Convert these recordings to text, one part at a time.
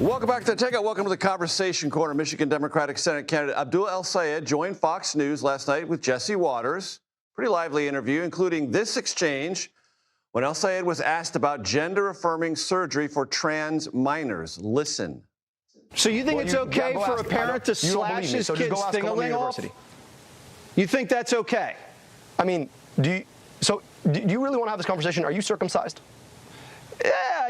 Welcome back to the Takeout. Welcome to the Conversation Corner. Michigan Democratic Senate candidate Abdul El-Sayed joined Fox News last night with Jesse Waters. Pretty lively interview, including this exchange when El-Sayed was asked about gender-affirming surgery for trans minors. Listen. So you think it's okay for a parent to slash his kid's thing-a-ling off? You think that's okay? I mean, do you really want to have this conversation? Are you circumcised?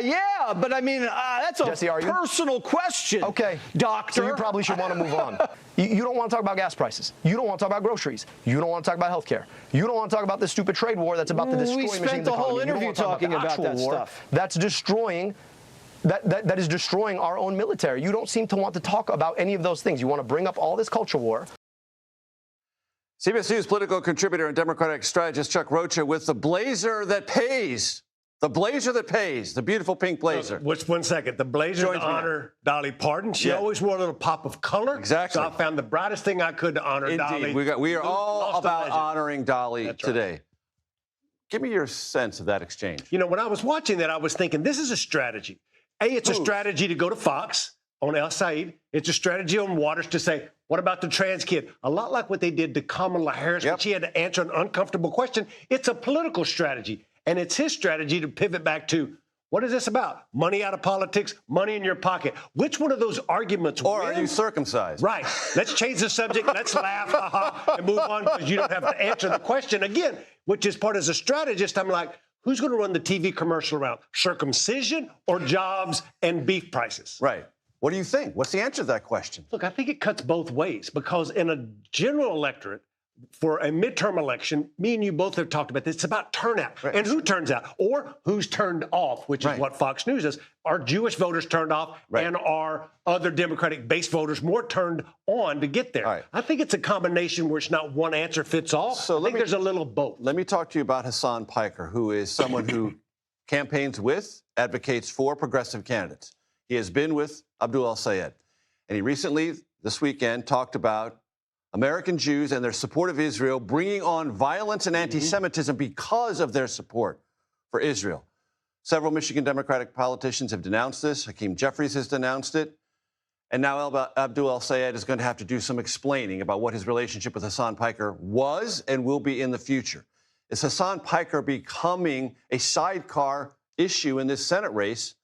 Yeah, but I mean, that's a Jesse, personal question. Okay, doctor. So you probably should want to move on. You don't want to talk about gas prices. You don't want to talk about groceries. You don't want to talk about health care. You don't want to talk about this stupid trade war that's about to destroy Michigan's economy. We spent the whole interview talking about that stuff. That's destroying. That is destroying our own military. You don't seem to want to talk about any of those things. You want to bring up all this culture war. CBS News political contributor and Democratic strategist Chuck Rocha with the blazer that pays. The blazer that pays, the beautiful pink blazer. Which, one second, the blazer to honor Dolly Parton. She always wore a little pop of color. Exactly. So I found the brightest thing I could to honor Dolly. Indeed. We are all about honoring Dolly today. Right. Give me your sense of that exchange. You know, when I was watching that, I was thinking, this is a strategy. It's a strategy to go to Fox on El-Sayed. It's a strategy on Waters to say, what about the trans kid? A lot like what they did to Kamala Harris when she had to answer an uncomfortable question. It's a political strategy. And it's his strategy to pivot back to, what is this about? Money out of politics, money in your pocket. Which one of those arguments Or wins? are you circumcised? Right. Let's change the subject. Let's laugh, and move on, because you don't have to answer the question again, which is part as a strategist. I'm like, who's going to run the TV commercial around? Circumcision or jobs and beef prices? Right. What do you think? What's the answer to that question? Look, I think it cuts both ways, because in a general electorate, for a midterm election, me and you both have talked about this. It's about turnout and who turns out or who's turned off, which is what Fox News is. Are Jewish voters turned off and are other Democratic base voters more turned on to get there? I think it's a combination where it's not one answer fits all. So I think there's a little of both. Let me talk to you about Hassan Piker, who is someone who campaigns with, advocates for progressive candidates. He has been with Abdul El-Sayed. And he recently, this weekend, talked about American Jews and their support of Israel bringing on violence and anti-Semitism because of their support for Israel. Several Michigan Democratic politicians have denounced this. Hakeem Jeffries has denounced it. And now Abdul El-Sayed is going to have to do some explaining about what his relationship with Hassan Piker was and will be in the future. Is Hassan Piker becoming a sidecar issue in this Senate race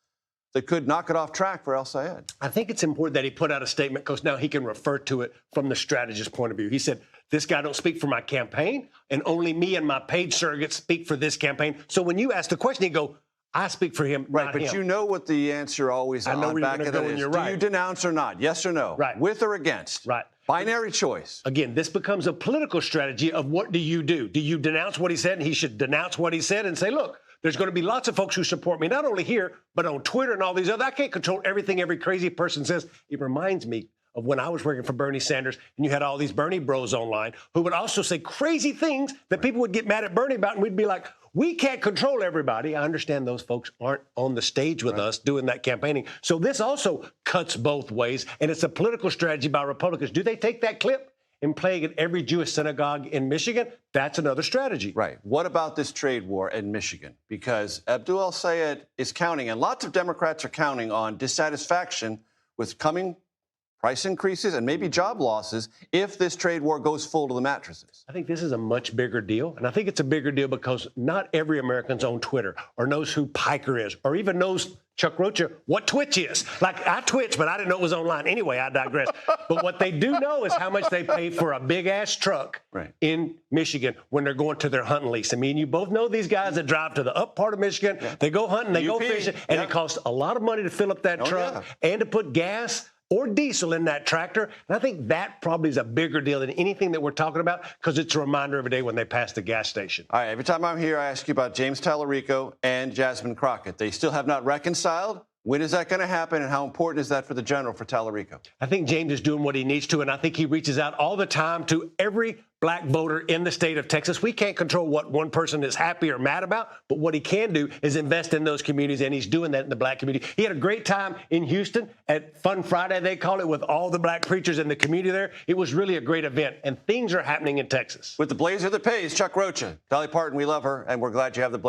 that could knock it off track for El-Sayed? I think it's important that he put out a statement, because now he can refer to it from the strategist's point of view. He said, this guy don't speak for my campaign, and only me and my paid surrogates speak for this campaign. So when you ask the question, he go, I speak for him, not but him. you know what the answer always on back of that is. Do you denounce or not? Yes or no? With or against? Binary choice. Again, this becomes a political strategy of what do you do? Do you denounce what he said, and he should denounce what he said and say, look, there's going to be lots of folks who support me, not only here, but on Twitter and all these other. I can't control everything every crazy person says. It reminds me of when I was working for Bernie Sanders, and you had all these Bernie bros online who would also say crazy things that people would get mad at Bernie about, and we'd be like, we can't control everybody. I understand those folks aren't on the stage with us doing that campaigning. So this also cuts both ways, and it's a political strategy by Republicans. Do they take that clip and playing at every Jewish synagogue in Michigan? That's another strategy. What about this trade war in Michigan? Because Abdul El-Sayed is counting, and lots of Democrats are counting on dissatisfaction with coming price increases and maybe job losses if this trade war goes full to the mattresses. I think this is a much bigger deal. And I think it's a bigger deal because not every American's on Twitter or knows who Piker is or even knows, Chuck Rocha, what Twitch is. Like, I Twitch, but I didn't know it was online. Anyway, I digress. But what they do know is how much they pay for a big-ass truck in Michigan when they're going to their hunting lease. I mean, you both know these guys that drive to the up part of Michigan. They go hunting, they go fishing, and it costs a lot of money to fill up that truck and to put gas or diesel in that tractor. And I think that probably is a bigger deal than anything that we're talking about, because it's a reminder every day when they pass the gas station. All right, every time I'm here, I ask you about James Tallarico and Jasmine Crockett. They still have not reconciled. When is that going to happen, and how important is that for the general, for Tallarico? I think James is doing what he needs to, and I think he reaches out all the time to every black voter in the state of Texas. We can't control what one person is happy or mad about, but what he can do is invest in those communities, and he's doing that in the black community. He had a great time in Houston at Fun Friday, they call it, with all the black preachers in the community there. It was really a great event, and things are happening in Texas. With the blazer that pays, Chuck Rocha. Dolly Parton, we love her, and we're glad you have the blazer.